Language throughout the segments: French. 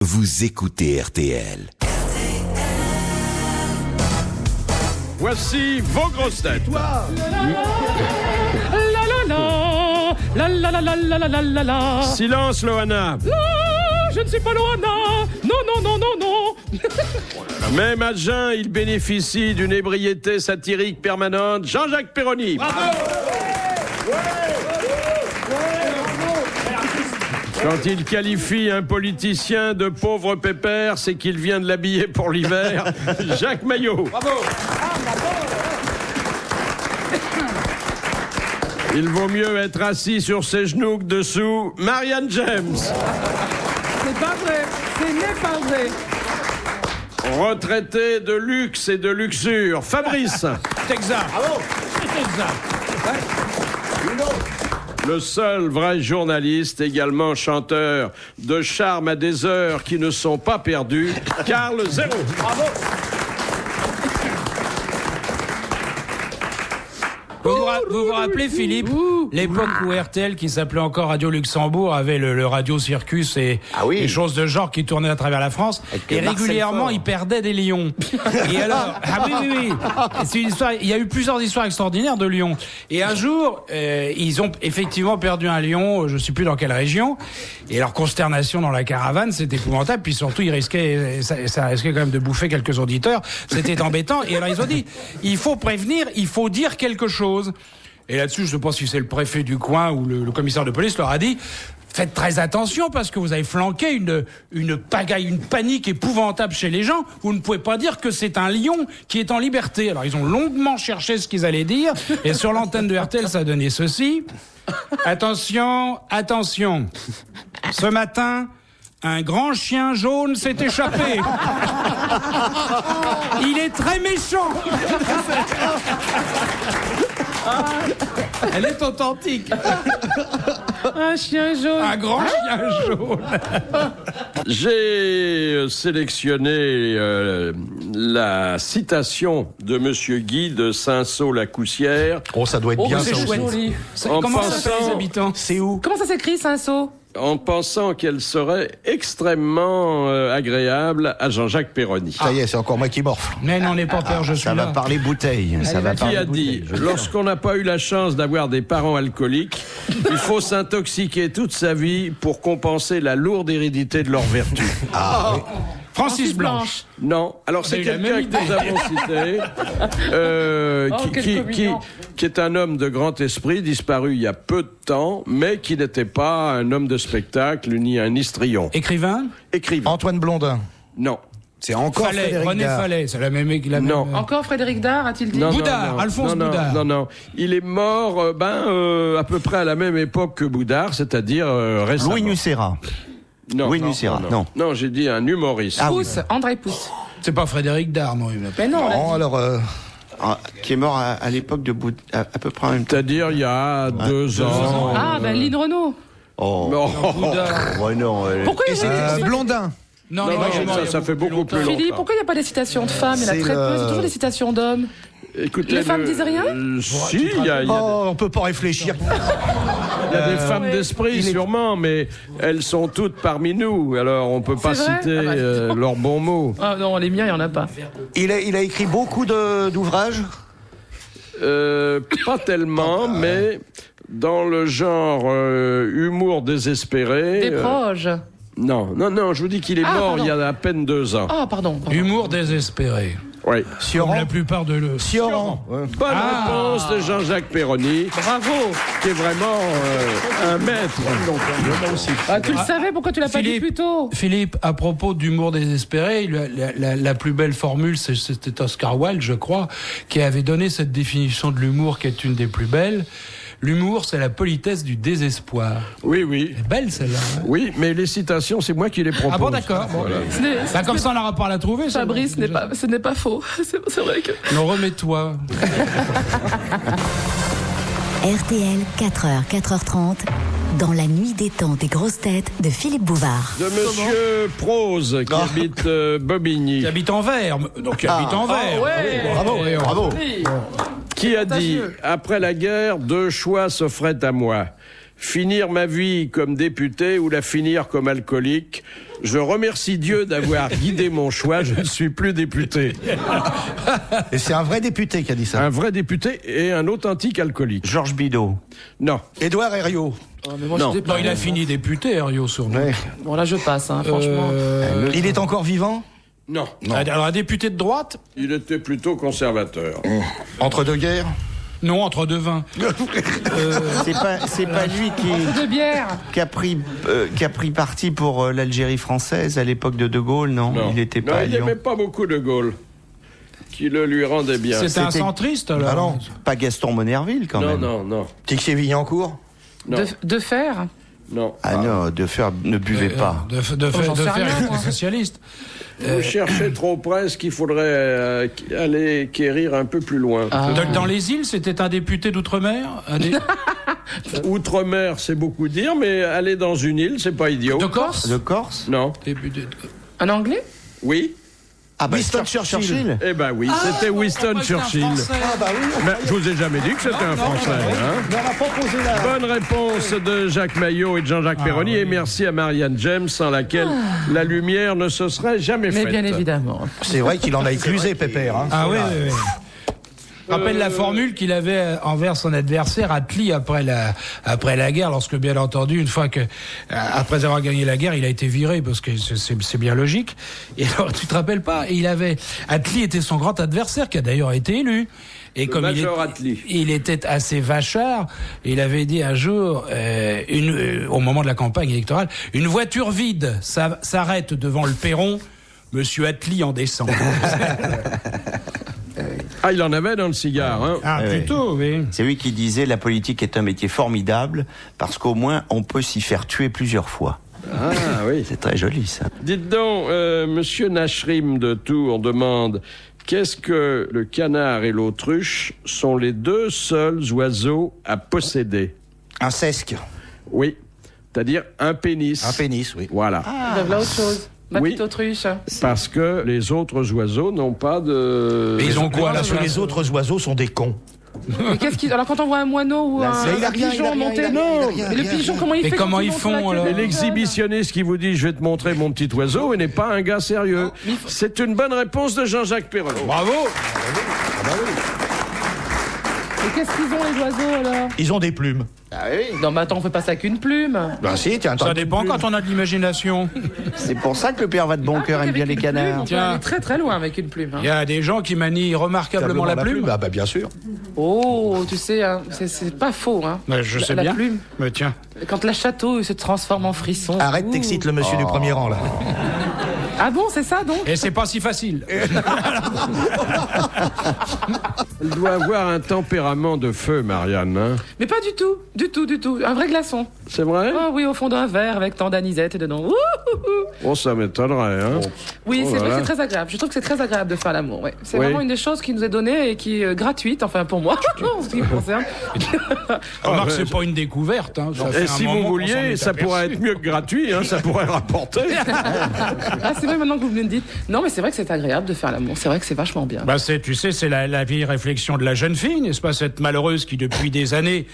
Vous écoutez RTL. Voici vos grosses têtes. Silence, Loana. Je ne suis pas Loana. Non. Même à jeun, il bénéficie d'une ébriété satirique permanente. Jean-Jacques Perroni. Bravo. Quand il qualifie un politicien de pauvre pépère, c'est qu'il vient de l'habiller pour l'hiver. Jacques Maillot. Bravo. Il vaut mieux être assis sur ses genoux que dessous. Marianne James. C'est pas vrai. Ce n'est pas vrai. Retraité de luxe et de luxure. Fabrice. C'est exact. Bravo. C'est exact. Le seul vrai journaliste, également chanteur de charme à des heures qui ne sont pas perdues, Carl Zéro. Bravo. Vous vous rappelez, Philippe, l'époque où RTL, qui s'appelait encore Radio Luxembourg, avait le Radio Circus et des choses de genre qui tournaient à travers la France. Et régulièrement, ils perdaient des lions. Et alors, oui. C'est une histoire. Il y a eu plusieurs histoires extraordinaires de lions. Et un jour, ils ont effectivement perdu un lion, je ne sais plus dans quelle région. Et leur consternation dans la caravane, c'était épouvantable. Puis surtout, ça risquait quand même de bouffer quelques auditeurs. C'était embêtant. Et alors, ils ont dit, il faut prévenir, il faut dire quelque chose. Et là-dessus, je ne sais pas si c'est le préfet du coin ou le commissaire de police leur a dit « Faites très attention parce que vous avez flanqué une pagaille, une panique épouvantable chez les gens. Vous ne pouvez pas dire que c'est un lion qui est en liberté. » Alors, ils ont longuement cherché ce qu'ils allaient dire. Et sur l'antenne de RTL, ça donnait ceci. « Attention. Ce matin... un grand chien jaune s'est échappé. Il est très méchant. » Elle est authentique. Un chien jaune. Un grand chien jaune. J'ai sélectionné la citation de Monsieur Guy de Saint-Saul-la-Coussière. Oh, ça doit être bien, c'est ça chouette. aussi. Comment s'appellent les habitants? C'est où? Comment ça s'écrit, Saint-Saul? En pensant qu'elle serait extrêmement agréable à Jean-Jacques Perroni. Ça y est, c'est encore moi qui morfle. Mais n'en est pas peur, je suis Ça là. va parler bouteille. Qui a dit, lorsqu'on n'a pas eu la chance d'avoir des parents alcooliques, il faut s'intoxiquer toute sa vie pour compenser la lourde hérédité de leurs vertus. Francis Blanche. Non, alors c'est eu la quelqu'un même que nous avons cité, qui est un homme de grand esprit, disparu il y a peu de temps, mais qui n'était pas un homme de spectacle ni un histrion. Écrivain? Écrivain. Antoine Blondin. Non. C'est encore Frédéric René Dard. Fallet, c'est la même. Non. Encore Frédéric Dard, a-t-il dit? Non, Boudard, Alphonse Boudard. Non. Il est mort à peu près à la même époque que Boudard, c'est-à-dire récemment. Louis Nucera. Louis Nucera, non. Non, j'ai dit un humoriste. Pousse, André Pousse. C'est pas Frédéric Dard, non. Mais non, on l'a Non, dit. alors... qui est mort à l'époque de à peu près en même temps. C'est-à-dire il y a 2 ans. Ah, Lynn Renaud. Oh, Boudard. ouais, non. Pourquoi il y a des... Blondin. Non, ça fait beaucoup plus longtemps. Philippe, pourquoi il n'y a pas des citations de femmes? Il y en a C'est très peu, le- c'est toujours des citations d'hommes. Écoutez, Les femmes disent rien Si, il y a On peut pas réfléchir. des femmes d'esprit sûrement, mais elles sont toutes parmi nous. Alors on peut pas C'est vrai citer leurs bons mots. Ah non, les miens, il n'y en a pas. Il a écrit beaucoup d'ouvrages. Pas tellement, mais dans le genre humour désespéré. Des proches. Non, je vous dis qu'il est mort pardon. il y a à peine 2 ans. Ah, pardon. Humour désespéré. Oui. Comme Sioran. la plupart de le. Sioran. Bonne réponse de Jean-Jacques Perroni, Bravo. qui est vraiment un maître. Ah, tu le savais, pourquoi tu l'as pas dit Philippe. plus tôt? Philippe, à propos d'humour désespéré, la plus belle formule, c'était Oscar Wilde, je crois, qui avait donné cette définition de l'humour qui est une des plus belles. L'humour, c'est la politesse du désespoir. Oui. C'est belle celle-là. Hein. Oui, mais les citations, c'est moi qui les propose. Ah bon, d'accord. Bon. Bah, comme ça, on n'aura pas à la trouver. ça. Fabrice, ce n'est pas faux. C'est vrai que... Non, remets-toi. RTL, 4h, 4h30, dans la nuit détente des grosses têtes de Philippe Bouvard. De Monsieur Prose, qui habite Bobigny. Qui habite en verre. Donc, qui habite en verre. ouais. Bravo. Qui a dit, après la guerre, 2 choix s'offraient à moi. finir ma vie comme député ou la finir comme alcoolique. Je remercie Dieu d'avoir guidé mon choix, je ne suis plus député. Et c'est un vrai député qui a dit ça. Un vrai député et un authentique alcoolique. Georges Bidault. Non. Édouard Herriot. Oh, mais moi, Non. je dis pas, Non, il a fini député, Herriot, sur nous. Ouais. Bon, là, je passe, hein, franchement. Il est encore vivant? Non. Alors, un député de droite? Il était plutôt conservateur. Entre deux guerres? Non, entre deux vins. C'est pas lui De bière. qui a pris parti pour l'Algérie française à l'époque de De Gaulle, non? Non. Il n'était Non, pas à il Lyon. n'aimait pas beaucoup De Gaulle, qui le lui rendait bien. C'était un C'était- centriste, alors? Ah non. Pas Gaston Monerville, quand Non, même. non. Tixier-Villancourt? Non. De fer. Non. Ah non, de faire ne buvez pas. De j'en sais faire rien, il était moi. socialiste. Vous cherchez trop près, ce qu'il faudrait aller quérir un peu plus loin. Ah. Dans les îles, c'était un député d'outre-mer? Outre-mer, c'est beaucoup dire, mais aller dans une île, c'est pas idiot. De Corse? De Corse? Non. Député de- Un anglais? Oui. Ah bah, Winston Churchill. Eh ben oui, c'était Winston Churchill. Ah bah oui. Mais je vous ai jamais dit que c'était un Français. Hein. Mais on n'a pas posé la... Bonne réponse de Jacques Maillot et de Jean-Jacques Perroni. Et merci à Marianne James, sans laquelle la lumière ne se serait jamais Mais faite. bien évidemment. C'est vrai qu'il en a éclusé, Pépère. Hein. Ah oui, oui, oui. Rappelle la formule qu'il avait envers son adversaire Attlee après la guerre, lorsque bien entendu, une fois que après avoir gagné la guerre, il a été viré parce que c'est bien logique. Et alors tu te rappelles pas, Attlee était son grand adversaire qui a d'ailleurs été élu. Et comme Major Attlee. il était assez vachard, il avait dit un jour, au moment de la campagne électorale, une voiture vide s'arrête devant le perron, Monsieur Attlee en descend. Ah, il en avait dans le cigare. Hein. Ah, plutôt, oui. C'est lui qui disait la politique est un métier formidable parce qu'au moins on peut s'y faire tuer plusieurs fois. Ah oui. C'est très joli ça. Dites donc, Monsieur Nachrim de Tours demande qu'est-ce que le canard et l'autruche sont les deux seuls oiseaux à posséder? Un sesque. Oui, c'est-à-dire un pénis. Un pénis, oui. Voilà. Là, autre chose. Ma Oui. petite autruche. Parce que les autres oiseaux n'ont pas de... Mais ils ont quoi, là, Parce que les autres oiseaux sont des cons. Mais qu'est-ce qu'ils... Alors quand on voit un moineau ou un il a rien, pigeon il a rien, monter, il a rien, non. il a rien, Mais le rien, pigeon, rien. comment il Et fait comment quand ils monte font, la queue alors de Et la l'exhibitionniste qui vous dit « je vais te montrer mon petit oiseau » n'est pas un gars sérieux. mais il faut- C'est une bonne réponse de Jean-Jacques Perroni. Bravo. Et qu'est-ce qu'ils ont les oiseaux alors? Ils ont des plumes. Non mais attends, on fait pas ça qu'une plume. Ben si, tiens, Ça dépend quand on a de l'imagination. C'est pour ça que le père va de bon cœur aime bien les canards. On peut Tiens. aller très très loin avec une plume. hein. Il y a des gens qui manient remarquablement la plume. Ah bah bien sûr. Oh, tu sais, hein, c'est pas faux. Hein. Ouais, je sais la bien. plume. Mais tiens. Quand la chatouille se transforme en frisson. Arrête, Ouh. t'excites le monsieur du premier rang, là. Ah bon, c'est ça donc? Et c'est pas si facile. Elle doit avoir un tempérament de feu, Marianne. Hein. Mais pas du tout, du tout, du tout. Un vrai glaçon. C'est vrai? Oh oui, au fond d'un verre avec tant d'anisette dedans. Ouh, ouh, ouh. Oh, ça m'étonnerait. Hein. Oui, Oh c'est là vrai que là. c'est très agréable. Je trouve que c'est très agréable de faire l'amour. Ouais. C'est Oui. vraiment une des choses qui nous est donnée et qui est gratuite, enfin pour moi, en ce qui me concerne. Remarque, ouais, c'est pas une découverte. Hein. Ça fait Et un si moment vous qu'on s'en vouliez, est ça pourrait aperçu. être mieux que gratuit, hein, ça pourrait rapporter. Ah, c'est vrai maintenant que vous me le dites. Non, mais c'est vrai que c'est agréable de faire l'amour. C'est vrai que c'est vachement bien. Bah tu sais, c'est la vieille réflexion de la jeune fille, n'est-ce pas, cette malheureuse qui depuis des années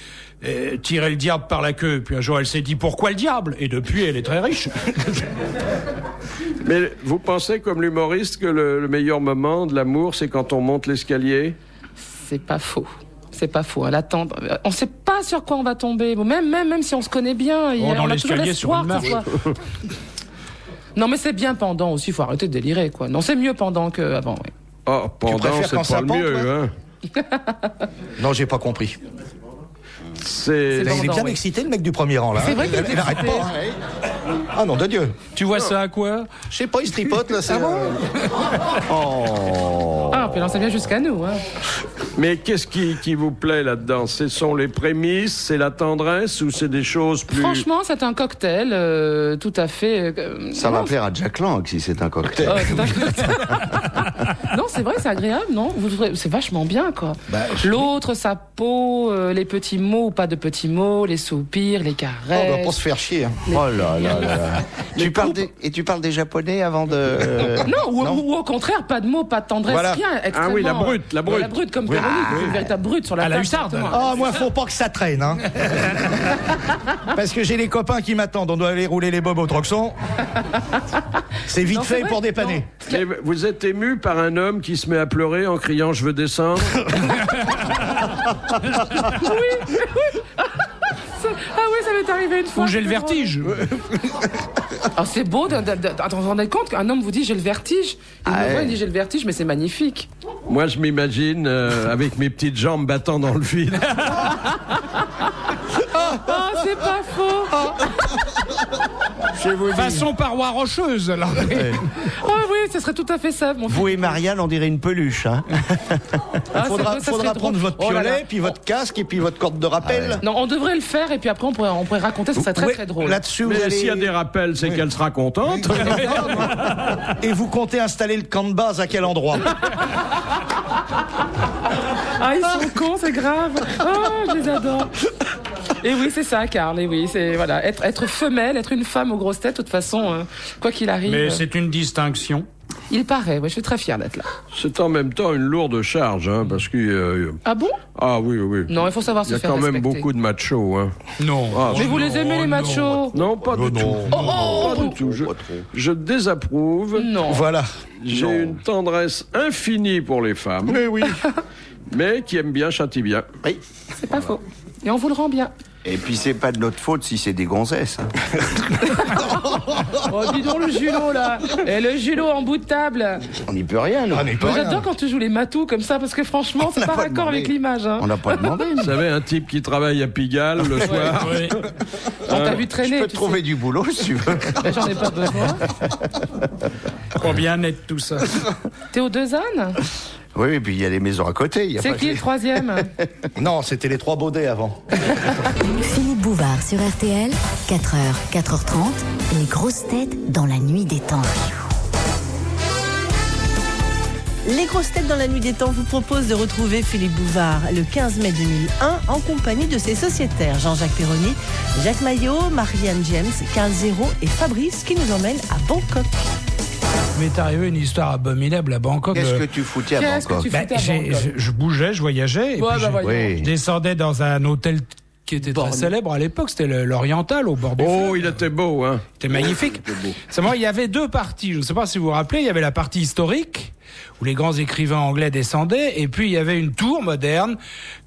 tirait le diable par la queue. Puis un jour, elle s'est dit pourquoi le diable? Et depuis, elle est très riche. Mais vous pensez, comme l'humoriste, que le meilleur moment de l'amour, c'est quand on monte l'escalier? C'est pas faux. C'est pas faux. À l'attendre, on sait pas sur quoi on va tomber. Bon, même si on se connaît bien, Oh, dans on a toujours l'escalier, l'espoir sur une que ce soit- Non, mais c'est bien pendant aussi. Faut arrêter de délirer, quoi. Non, c'est mieux pendant que avant. Oui. Oh, pendant, préfères c'est quand pas ça le pend, mieux. toi Hein. Non, j'ai pas compris. C'est... bon. Il est bien oui. excité, le mec du premier rang, là. C'est vrai qu'il Il est arrête excité. pas. Hein. Ah non, de Dieu. Tu vois ça à quoi? Je sais pas, il se tripote, là. C'est, Ah, puis alors ça vient jusqu'à nous. Hein. Mais qu'est-ce qui vous plaît là-dedans? Ce sont les prémices, c'est la tendresse ou c'est des choses plus... Franchement, c'est un cocktail tout à fait. Ça va plaire à Jack Lang si c'est un cocktail. C'est un cocktail. Non, c'est vrai, c'est agréable, non? C'est vachement bien, quoi. Bah, L'autre, sa peau, les petits mots ou pas de petits mots, les soupirs, les on va caresses. pas se faire chier. Hein. Oh là là là. Tu parles des japonais avant de... Non, ou au contraire, pas de mots, pas de tendresse, Voilà. rien. Ah oui, la extrêmement, brute, la brute. La brute, comme Oui, Véronique, une véritable brute sur la À la table. hussarde. directement. Ah, moi, faut pas que ça traîne, hein. Parce que j'ai les copains qui m'attendent. On doit aller rouler les bobos au Troxon. C'est vite Non, c'est fait vrai. pour dépanner. Mais vous êtes ému par un homme qui se met à pleurer en criant « Je veux descendre ». Ah oui, ça m'est arrivé une fois. Ou j'ai le vertige. Ah, c'est beau. Attends, vous vous rendez compte qu'un homme vous dit j'ai le vertige. Il me voit, il dit j'ai le vertige, mais c'est magnifique. Moi, je m'imagine avec mes petites jambes battant dans le vide. Ah, c'est pas faux. Façon paroi rocheuse, là. Ah oui, ce serait tout à fait ça, mon fils. Vous et Marianne, on dirait une peluche. Hein. Ah, Faudra ça serait prendre drôle. votre Oh là là. piolet, puis votre casque, et puis votre corde de rappel. Non, on devrait le faire et puis après on pourrait raconter, ça serait très Oui, très drôle. Là-dessus, vous Mais allez... s'il y a des rappels, c'est qu'elle sera contente. Et vous comptez installer le camp de base à quel endroit? Ah, ils sont cons, c'est grave. Oh, je les adore. Et oui, c'est ça, Karl. Et oui, c'est voilà, être femelle, être une femme aux grosses têtes, de toute façon, quoi qu'il arrive. Mais c'est une distinction. Il paraît, ouais, je suis très fière d'être là. C'est en même temps une lourde charge, hein, parce que... Ah bon? Ah oui, oui. Non, il faut savoir Il se y a faire quand même respecter. beaucoup de machos. Hein. Non. Ah, Mais vous les aimez, les machos? non, pas du tout. Pas du tout. Je désapprouve. Non. Voilà. J'ai une tendresse infinie pour les femmes, Mais oui. mais qui aiment bien châtie bien. Oui. C'est pas faux. Et on vous le rend bien. Et puis c'est pas de notre faute si c'est des gonzesses. Hein. Oh, dis donc le julot, là. Et le julot en bout de table. On n'y peut rien. Nous. Moi, j'adore quand tu joues les matous comme ça, parce que franchement, c'est n'a pas pas raccord demandé. avec l'image. Hein. On n'a pas demandé. Vous savez, un type qui travaille à Pigalle le soir. Oui. On t'a vu Je traîner. peux te tu trouver du boulot si tu veux. sais. Mais j'en ai pas besoin. Combien net tout ça? T'es aux Deux Ânes? Oui, et puis il y a les maisons à côté. il y a C'est pas qui que- le troisième? Non, c'était les trois baudets avant. Philippe Bouvard sur RTL, 4h, 4h30, les grosses têtes dans la nuit des temps. Les grosses têtes dans la nuit des temps vous proposent de retrouver Philippe Bouvard le 15 mai 2001 en compagnie de ses sociétaires Jean-Jacques Perroni, Jacques Maillot, Marianne James, Carl Zéro et Fabrice qui nous emmènent à Bangkok. Il m'est arrivé une histoire abominable à Bangkok. Qu'est-ce que tu foutais à Qu'est-ce que Bangkok tu foutais à J'ai- Bangkok? je bougeais, je voyageais. Et Ouais, puis bah, voyons. Oui. je descendais dans un hôtel qui était très célèbre à l'époque. C'était l'Oriental au bord du Oh, fleuve. il était beau, hein. C'était magnifique. Seulement, il y avait deux parties. Je ne sais pas si vous vous rappelez. Il y avait la partie historique, où les grands écrivains anglais descendaient. Et puis, il y avait une tour moderne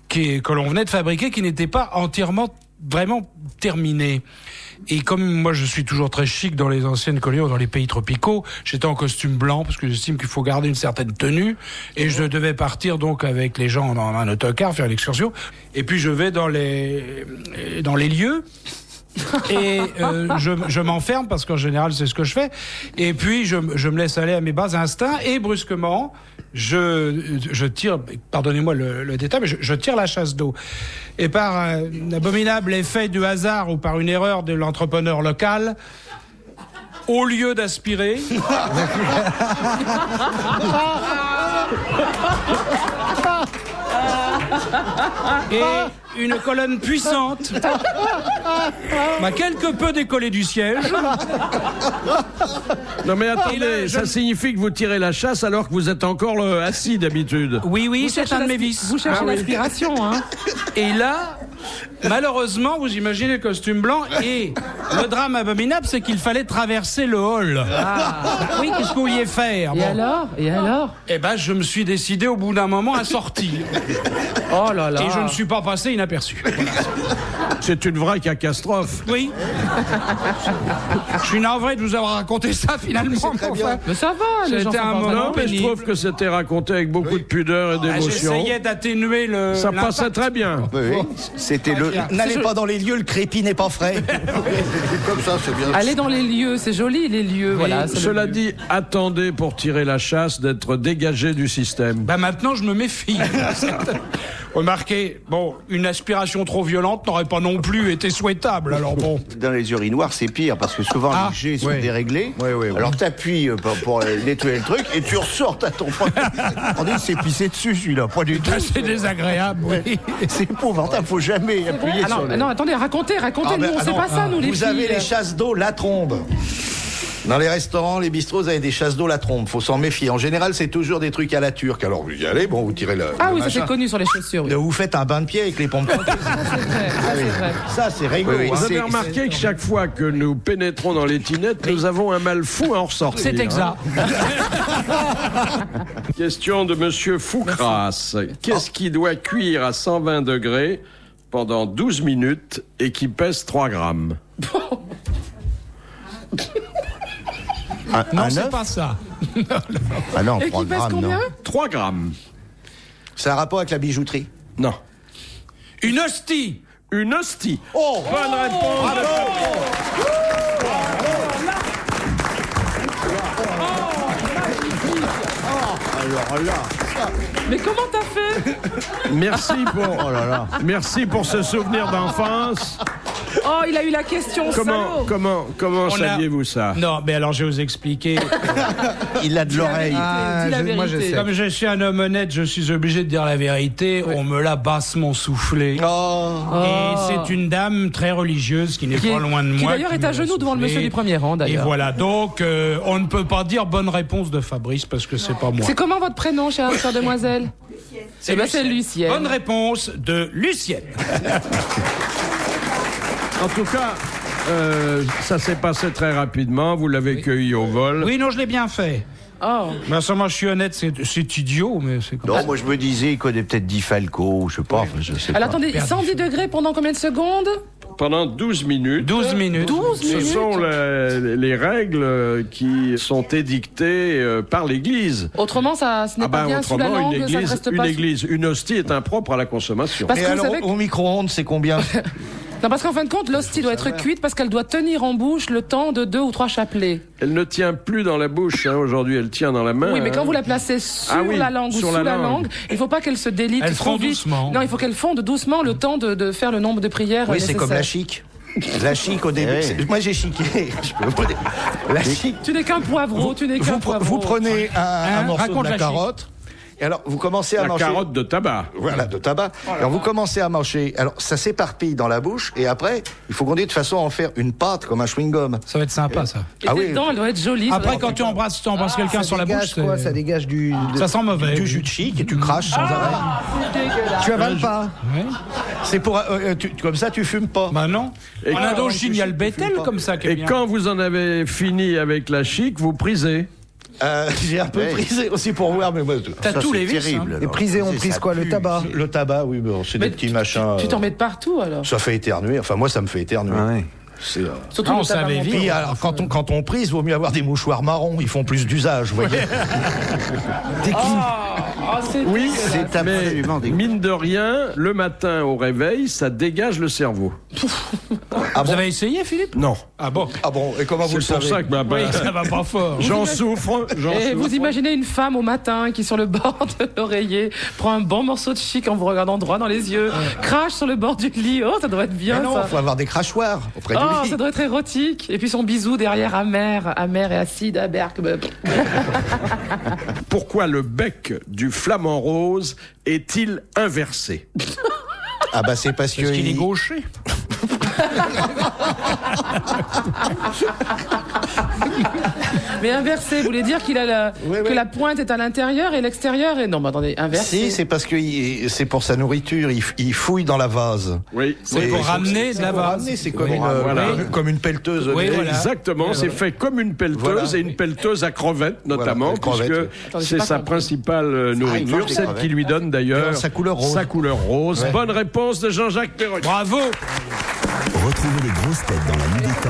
que l'on venait de fabriquer, qui n'était pas entièrement, vraiment terminée. Et comme moi, je suis toujours très chic dans les anciennes colonies, dans les pays tropicaux, j'étais en costume blanc, parce que j'estime qu'il faut garder une certaine tenue. Et je devais partir donc avec les gens dans un autocar, faire l'excursion. Et puis, je vais dans les lieux. Et je m'enferme parce qu'en général c'est ce que je fais. Et puis je me laisse aller à mes bas instincts et brusquement je tire, pardonnez-moi le détail, mais je tire la chasse d'eau. Et par un abominable effet du hasard ou par une erreur de l'entrepreneur local, au lieu d'aspirer, et une colonne puissante m'a quelque peu décollé du siège. Non mais Et attendez, là, ça signifie que vous tirez la chasse alors que vous êtes encore assis d'habitude. Oui, c'est un de mes vices. Vous cherchez l'inspiration, hein? Et là, malheureusement, vous imaginez le costume blanc et le drame abominable, c'est qu'il fallait traverser le hall. Bah oui, qu'est-ce que vous vouliez faire? Et alors? Et alors? Eh ben, je me suis décidé au bout d'un moment à sortir. Oh là là. Et je ne suis pas passé inaperçu. Voilà. C'est une vraie catastrophe. Oui. Je suis navré de vous avoir raconté ça finalement. Enfin, Mais ça va, les gens C'était sont un pas moment Non, mais je pénible. trouve que c'était raconté avec beaucoup de pudeur et d'émotion. J'essayais d'atténuer le. Ça l'impact. passait très bien. Oui, c'était le. N'allez pas dans les lieux, le crépi n'est pas frais. Comme ça, c'est bien. Aller dans les lieux, c'est joli les lieux, voilà. c'est le Cela but. dit, attendez pour tirer la chasse d'être dégagé du système. Bah maintenant, je me méfie. Remarquez, bon, une aspiration trop violente n'aurait pas non plus été souhaitable. Alors bon. Dans les urinoirs, c'est pire parce que souvent les jets sont déréglés. Alors t'appuies pour nettoyer le truc et tu ressors à ton propre. On dit c'est pissé dessus celui-là, pas du tout. C'est désagréable, oui. C'est épouvantable, faut jamais appuyer Ah sur non, le. non, attendez, racontez, nous, on sait pas ça, nous, les Vous filles. avez les chasses d'eau, la trombe. Dans les restaurants, les bistrots, vous avez des chasses d'eau la trompe. Faut s'en méfier. En général, c'est toujours des trucs à la turque. Alors vous y allez, bon, vous tirez le. Ah le oui, ça machin. c'est connu sur les chaussures. Oui. Vous faites un bain de pied avec les pompes. Ça c'est vrai. Ça c'est vrai. Ça, c'est rigolo. Oui, Vous avez c'est- remarqué que chaque fois que nous pénétrons dans les tinettes, nous avons un mal fou à en ressortir. C'est exact. Question de Monsieur Foucras. Qu'est-ce qui doit cuire à 120 degrés pendant 12 minutes et qui pèse 3 grammes? Non, un c'est œuf pas ça. Ah non, Et qui 3 pèse grammes, combien? non. 3 grammes. C'est un rapport avec la bijouterie. Non. Une hostie. Une hostie. Oh, Bonne réponse. Alors là, Mais comment t'as fait? Merci pour, oh là là. merci pour ce souvenir d'enfance. Oh, il a eu la question, salaud. Comment On a- saviez-vous ça? Non, mais alors je vais vous expliquer. Il a de l'oreille. Dis la moi, je vérité. sais. Comme je suis un homme honnête, je suis obligé de dire la vérité. On me l'a bassement soufflé. Oh. Et c'est une dame très religieuse qui n'est Qui pas est- loin de moi. Qui d'ailleurs est me à l'a genoux devant le soufflé. monsieur du premier rang, Et d'ailleurs. voilà, donc on ne peut pas dire bonne réponse de Fabrice parce que c'est pas moi. C'est comment votre prénom, chère demoiselle? Eh ben, c'est Lucienne. Bonne réponse de Lucienne. En tout cas, ça s'est passé très rapidement. Vous l'avez cueilli au vol. Oui, non, je l'ai bien fait. Oh. Mais ça, moi, je suis honnête, c'est idiot, mais c'est comme Non, ça. moi je me disais, il connaît peut-être 10 Falco, je sais pas. Enfin, je sais Alors pas. attendez, 110 degrés pendant combien de secondes? Pendant 12 minutes. 12 minutes. 12 Ce minutes. sont les règles qui sont édictées par l'Église. Autrement, ça, ce n'est pas bien sous la autrement, langue, ça ne reste pas. une hostie est impropre à la consommation. Parce Et que vous alors, savez que- au micro-ondes, c'est combien? Non, parce qu'en fin de compte, l'hostie doit être cuite parce qu'elle doit tenir en bouche le temps de 2 ou 3 chapelets. Elle ne tient plus dans la bouche, hein, aujourd'hui, elle tient dans la main. Oui, mais quand hein. vous la placez sur Ah oui, la langue ou sur sous la la langue. langue, il ne faut pas qu'elle se délite Elle trop fond vite. doucement. Non, il faut qu'elle fonde doucement le temps de faire le nombre de prières Oui, c'est comme la nécessaires. chic. La chic au début. Eh oui. Moi, j'ai chiqué. Je peux vous dire. La chic. Tu n'es qu'un poivreau, tu n'es qu'un Vous, poivreau. vous prenez un morceau raconte de la la chic. carotte. Et alors, vous commencez à La manger. carotte de tabac. Voilà, de tabac. Alors, vous commencez à manger. Alors, ça s'éparpille dans la bouche. Et après, il faut qu'on ait de façon à en faire une pâte comme un chewing-gum. Ça va être sympa, ça. Et Ah tes oui. dents, elles doivent être jolies. Après, ça doit quand être- tu embrasses quelqu'un sur la bouche, quoi c'est- Ça dégage Ça sent mauvais. du oui. jus de chic et tu craches sans arrêt. Tu avales pas. Ouais. C'est pour comme ça, tu fumes pas. Bah non. Et En quand- Indochine, il y a le bétel comme ça qui est Et bien. quand vous en avez fini avec la chic, vous prisez. J'ai un peu Ouais. prisé aussi pour voir, mais moi. T'as Ça, tous c'est les vices. terrible. hein. alors. Les prisés, on C'est- prise ça quoi? Le pue. tabac. Le tabac, oui, bon, c'est Mais des petits machins. Tu t'en mets de partout alors. Ça fait éternuer. Enfin, moi, ça me fait éternuer. Ah ouais. C'est, Surtout Ah, le on tabac savait menthol. vite. Puis alors, quand on prise, vaut mieux avoir des mouchoirs marrons, ils font plus d'usage, vous voyez. C'est Oui, C'est mais absolument dégueu. mine de rien, le matin au réveil, ça dégage le cerveau. Vous avez essayé, Philippe? Non. Ah bon. Ah bon, et comment vous C'est le pour savez ça que bah, Oui, ça va pas fort. j'en souffre. Et vous imaginez une femme au matin qui, sur le bord de l'oreiller, prend un bon morceau de chic en vous regardant droit dans les yeux, crache sur le bord du lit. Oh, ça doit être bien, Mais non, ça. faut avoir des crachoirs auprès Oh, du lit. ça doit être érotique. Et puis son bisou derrière, amer et acide, amer. Pourquoi le bec du flamant rose est-il inversé? Ah bah c'est parce Parce qu'il est il- gaucher. Mais inversé, vous voulez dire qu'il a que la pointe est à l'intérieur et l'extérieur est... Non, mais attendez, inversé. Si, c'est parce que c'est pour sa nourriture, il fouille dans la vase. Oui. C'est pour ramener de la Pour vase. ramener, c'est comme, Oui, voilà. comme une pelleteuse. Oui, voilà. Exactement, c'est fait comme une pelleteuse Voilà. et une pelleteuse à crevettes notamment, Voilà, crevettes, puisque oui. Attendez, j'ai c'est pas sa compris. principale il nourriture, mange des celle crevettes. qui lui donne d'ailleurs Sa couleur rose. Sa couleur rose. Ouais. Bonne réponse de Jean-Jacques Perroni. Bravo. Retrouvez les grosses têtes dans la nuit des temps